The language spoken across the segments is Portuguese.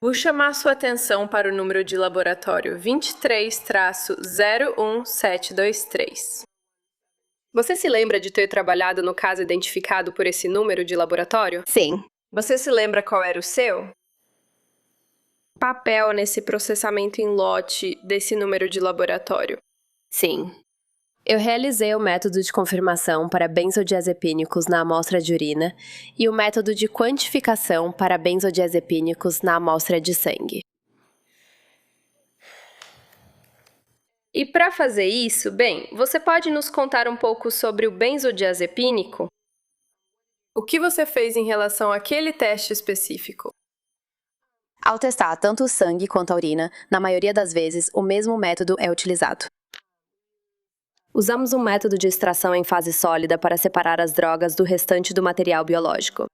Vou chamar sua atenção para o número de laboratório 23-01723. Você se lembra de ter trabalhado no caso identificado por esse número de laboratório? Sim. Você se lembra qual era o seu papel nesse processamento em lote desse número de laboratório? Sim. Eu realizei o método de confirmação para benzodiazepínicos na amostra de urina e o método de quantificação para benzodiazepínicos na amostra de sangue. E para fazer isso, você pode nos contar um pouco sobre o benzodiazepínico? O que você fez em relação àquele teste específico? Ao testar tanto o sangue quanto a urina, na maioria das vezes, o mesmo método é utilizado. Usamos um método de extração em fase sólida para separar as drogas do restante do material biológico.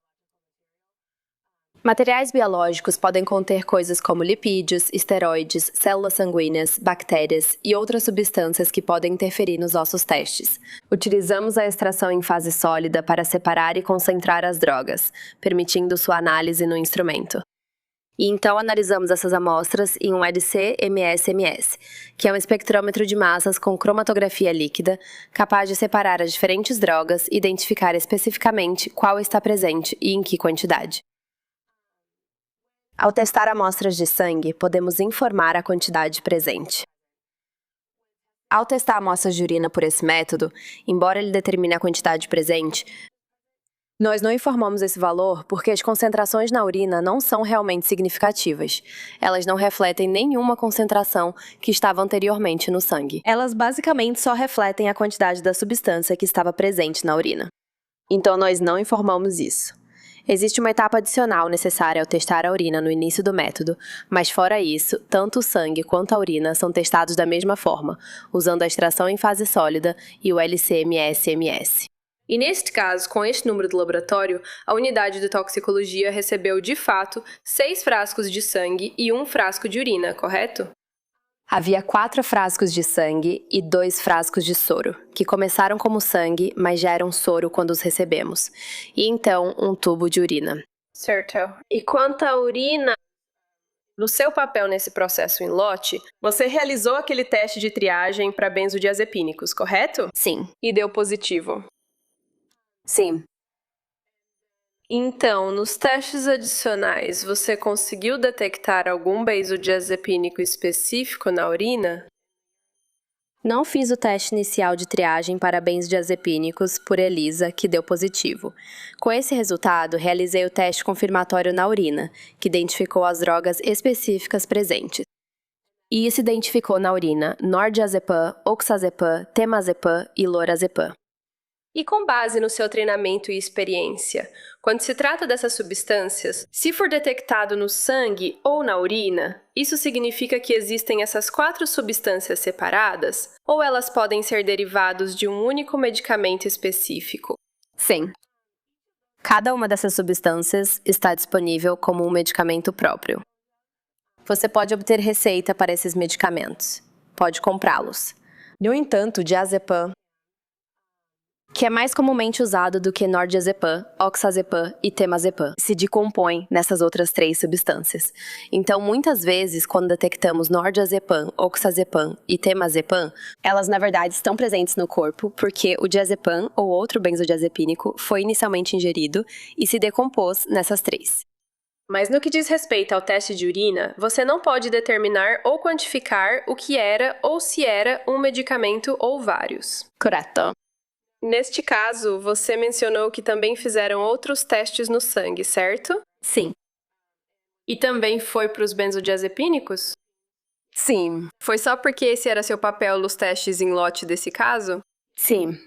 Materiais biológicos podem conter coisas como lipídios, esteroides, células sanguíneas, bactérias e outras substâncias que podem interferir nos nossos testes. Utilizamos a extração em fase sólida para separar e concentrar as drogas, permitindo sua análise no instrumento. E então analisamos essas amostras em um LC-MS-MS, que é um espectrômetro de massas com cromatografia líquida, capaz de separar as diferentes drogas e identificar especificamente qual está presente e em que quantidade. Ao testar amostras de sangue, podemos informar a quantidade presente. Ao testar amostras de urina por esse método, embora ele determine a quantidade presente, nós não informamos esse valor porque as concentrações na urina não são realmente significativas. Elas não refletem nenhuma concentração que estava anteriormente no sangue. Elas basicamente só refletem a quantidade da substância que estava presente na urina. Então nós não informamos isso. Existe uma etapa adicional necessária ao testar a urina no início do método, mas fora isso, tanto o sangue quanto a urina são testados da mesma forma, usando a extração em fase sólida e o LC-MS-MS. E neste caso, com este número de laboratório, a unidade de toxicologia recebeu, de fato, 6 frascos de sangue e 1 frasco de urina, correto? Havia 4 frascos de sangue e 2 frascos de soro, que começaram como sangue, mas já eram soro quando os recebemos, e então um tubo de urina. Certo. E quanto à urina, no seu papel nesse processo em lote, você realizou aquele teste de triagem para benzodiazepínicos, correto? Sim. E deu positivo. Sim. Então, nos testes adicionais, você conseguiu detectar algum benzodiazepínico específico na urina? Não fiz o teste inicial de triagem para benzodiazepínicos por ELISA, que deu positivo. Com esse resultado, realizei o teste confirmatório na urina, que identificou as drogas específicas presentes. E isso identificou na urina nordiazepam, oxazepam, temazepam e lorazepam. E com base no seu treinamento e experiência, quando se trata dessas substâncias, se for detectado no sangue ou na urina, isso significa que existem essas 4 substâncias separadas, ou elas podem ser derivados de um único medicamento específico? Sim. Cada uma dessas substâncias está disponível como um medicamento próprio. Você pode obter receita para esses medicamentos. Pode comprá-los. No entanto, diazepam, que é mais comumente usado do que nordiazepam, oxazepam e temazepam, se decompõe nessas outras 3 substâncias. Então, muitas vezes, quando detectamos nordiazepam, oxazepam e temazepam, elas na verdade estão presentes no corpo porque o diazepam ou outro benzodiazepínico foi inicialmente ingerido e se decompôs nessas 3. Mas no que diz respeito ao teste de urina, você não pode determinar ou quantificar o que era ou se era um medicamento ou vários. Correto. Neste caso, você mencionou que também fizeram outros testes no sangue, certo? Sim. E também foi para os benzodiazepínicos? Sim. Foi só porque esse era seu papel nos testes em lote desse caso? Sim.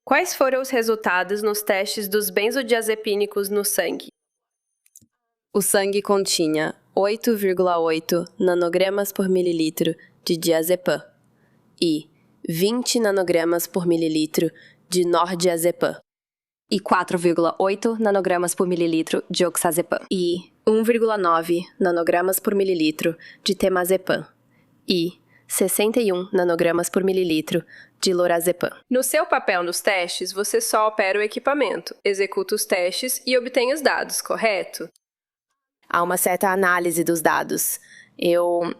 Quais foram os resultados nos testes dos benzodiazepínicos no sangue? O sangue continha 8,8 nanogramas por mililitro de diazepam e 20 nanogramas por mililitro de nordiazepam e 4,8 nanogramas por mililitro de oxazepam e 1,9 nanogramas por mililitro de temazepam e 61 nanogramas por mililitro de lorazepam. No seu papel nos testes, você só opera o equipamento, executa os testes e obtém os dados, correto? Há uma certa análise dos dados. Eu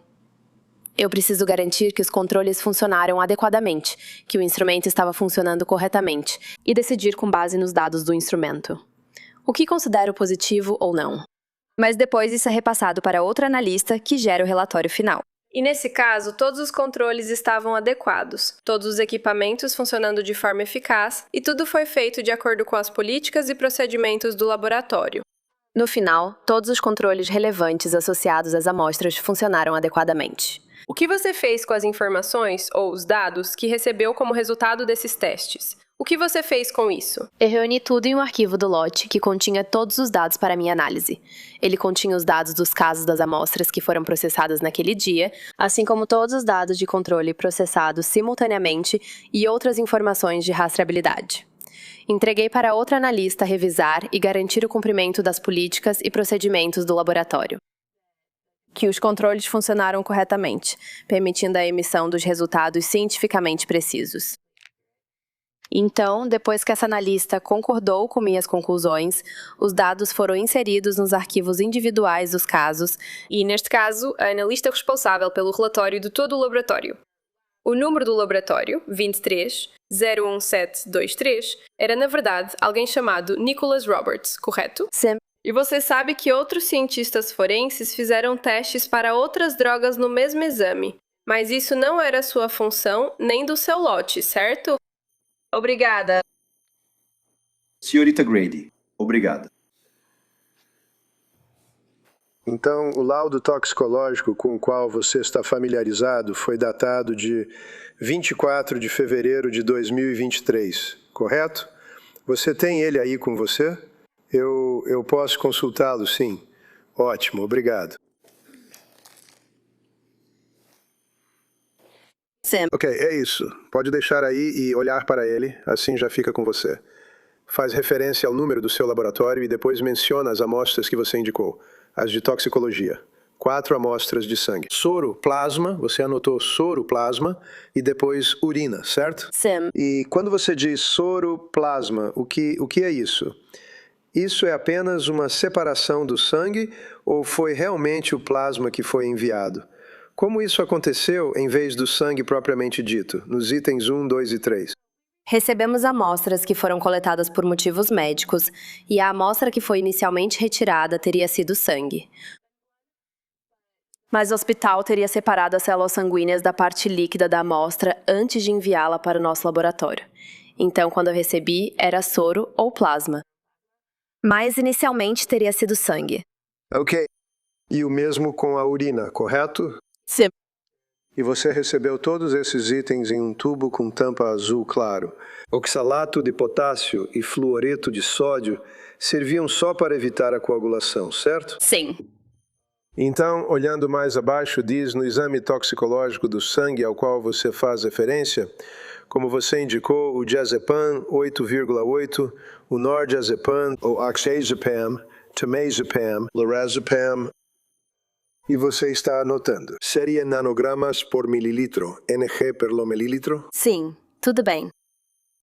preciso garantir que os controles funcionaram adequadamente, que o instrumento estava funcionando corretamente, e decidir com base nos dados do instrumento. O que considero positivo ou não. Mas depois isso é repassado para outro analista que gera o relatório final. E nesse caso, todos os controles estavam adequados, todos os equipamentos funcionando de forma eficaz, e tudo foi feito de acordo com as políticas e procedimentos do laboratório. No final, todos os controles relevantes associados às amostras funcionaram adequadamente. O que você fez com as informações ou os dados que recebeu como resultado desses testes? O que você fez com isso? Eu reuni tudo em um arquivo do lote que continha todos os dados para minha análise. Ele continha os dados dos casos das amostras que foram processadas naquele dia, assim como todos os dados de controle processados simultaneamente e outras informações de rastreabilidade. Entreguei para outro analista revisar e garantir o cumprimento das políticas e procedimentos do laboratório. Que os controles funcionaram corretamente, permitindo a emissão dos resultados cientificamente precisos. Então, depois que essa analista concordou com minhas conclusões, os dados foram inseridos nos arquivos individuais dos casos e, neste caso, a analista responsável pelo relatório de todo o laboratório. O número do laboratório, 23-01723, era, na verdade, alguém chamado Nicholas Roberts, correto? Sim. E você sabe que outros cientistas forenses fizeram testes para outras drogas no mesmo exame, mas isso não era sua função nem do seu lote, certo? Obrigada. Senhorita Grady, obrigada. Então, o laudo toxicológico com o qual você está familiarizado foi datado de 24 de fevereiro de 2023, correto? Você tem ele aí com você? Eu posso consultá-lo, sim. Ótimo, obrigado. Sim. Ok, é isso. Pode deixar aí e olhar para ele, assim já fica com você. Faz referência ao número do seu laboratório e depois menciona as amostras que você indicou, as de toxicologia. 4 amostras de sangue. Soro, plasma, você anotou soro, plasma, e depois urina, certo? Sim. E quando você diz soro, plasma, o que é isso? Isso é apenas uma separação do sangue ou foi realmente o plasma que foi enviado? Como isso aconteceu em vez do sangue propriamente dito, nos itens 1, 2 e 3? Recebemos amostras que foram coletadas por motivos médicos e a amostra que foi inicialmente retirada teria sido sangue. Mas o hospital teria separado as células sanguíneas da parte líquida da amostra antes de enviá-la para o nosso laboratório. Então, quando eu recebi, era soro ou plasma. Mas inicialmente teria sido sangue. Ok. E o mesmo com a urina, correto? Sim. E você recebeu todos esses itens em um tubo com tampa azul claro. Oxalato de potássio e fluoreto de sódio serviam só para evitar a coagulação, certo? Sim. Então, olhando mais abaixo, diz no exame toxicológico do sangue ao qual você faz referência, como você indicou, o diazepam 8,8, o nordiazepam, o oxazepam, temazepam, lorazepam, e você está anotando. Série nanogramas por mililitro, NG per mililitro? Sim, tudo bem.